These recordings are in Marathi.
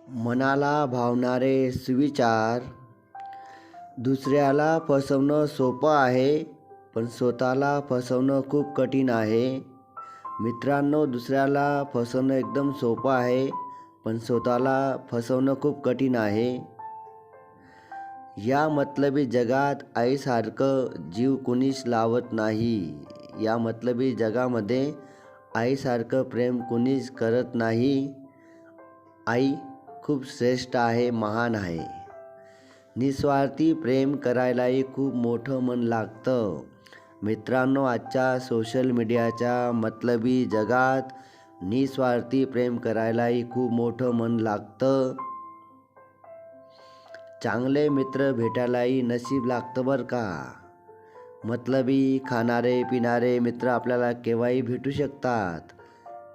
मनाला भावणारे सुविचार. दुसऱ्याला फसवणं सोपं आहे, पण स्वतःला फसवणं खूप कठीण आहे. मित्रांनो, दुसऱ्याला फसवणं एकदम सोपं आहे, पण स्वतःला फसवणं खूप कठीण आहे. या मतलबी जगात आईसारखं जीव कुणीच लावत नाही. या मतलबी जगामध्ये आईसारखं प्रेम कुणीच करत नाही. आई खूप श्रेष्ठ आहे, महान आहे. निस्वार्थी प्रेम करायलाही खूप मोठं मन लागतं. मित्रांनो, आजच्या सोशल मीडियाच्या मतलबी जगात निस्वार्थी प्रेम करायलाही खूप मोठं मन लागतं. चांगले मित्र भेटायलाही नशीब लागतं बरं का. मतलबी खाणारे पिणारे मित्र आपल्याला केव्हाही भेटू शकतात,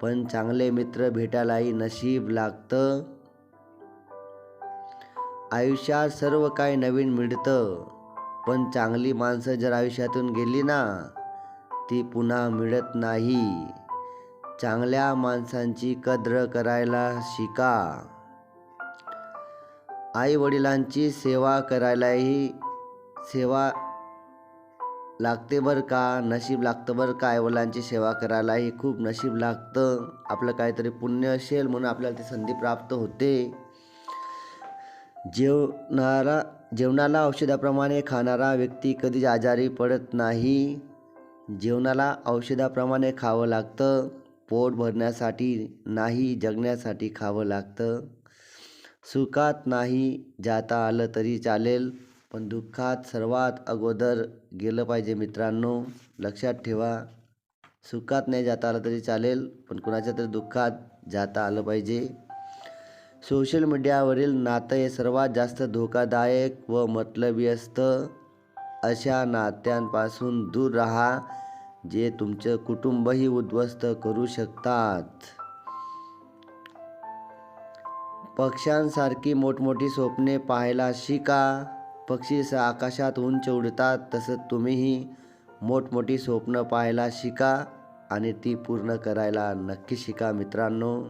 पण चांगले मित्र भेटायलाही नशीब लागतं. आयुष्यात सर्व काही नवीन मिळतं, पण चांगली माणसं जर आयुष्यातून गेली ना, ती पुन्हा मिळत नाही. चांगल्या माणसांची कद्र करायला शिका. आई वडिलांची सेवा करायलाही सेवा लागते बरं का, नशीब लागतं बरं का. आईवडिलांची सेवा करायलाही खूप नशीब लागतं. आपलं काहीतरी पुण्य असेल म्हणून आपल्याला ती संधी प्राप्त होते. जेवणाला औषधाप्रमाणे खाणारा व्यक्ती कधीच आजारी पडत नाही. जेवणाला औषधाप्रमाणे खावं लागतं. पोट भरण्यासाठी नाही, जगण्यासाठी खावं लागतं. सुखात नाही जाता आलं तरी चालेल, पण दुःखात सर्वात अगोदर गेलं पाहिजे. मित्रांनो, लक्षात ठेवा. सुखात नाही जाता आलं तरी चालेल, पण कुणाच्या तरी दुःखात जाता आलं पाहिजे. सोशल मीडियावरील नातं हे सर्वात जास्त धोकादायक व मतलबी असतं. अशा नात्यांपासून दूर राहा, जे तुमचं कुटुंबही उद्ध्वस्त करू शकतात. पक्ष्यांसारखी मोठमोठी स्वप्ने पाहायला शिका. पक्षी आकाशात उंच उडतात, तसं तुम्हीही मोठमोठी स्वप्न पाहायला शिका आणि ती पूर्ण करायला नक्की शिका. मित्रांनो,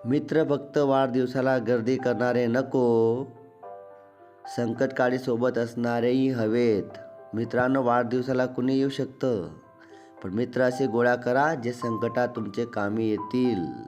मित्र फक्त वाढदिवसाला गर्दी करणारे नको, संकटकाळी सोबत असणारेही हवेत. मित्रांनो, वाढदिवसाला कुणी येऊ शकतं, पण मित्र असे गोळा करा जे संकटात तुमचे कामी येतील.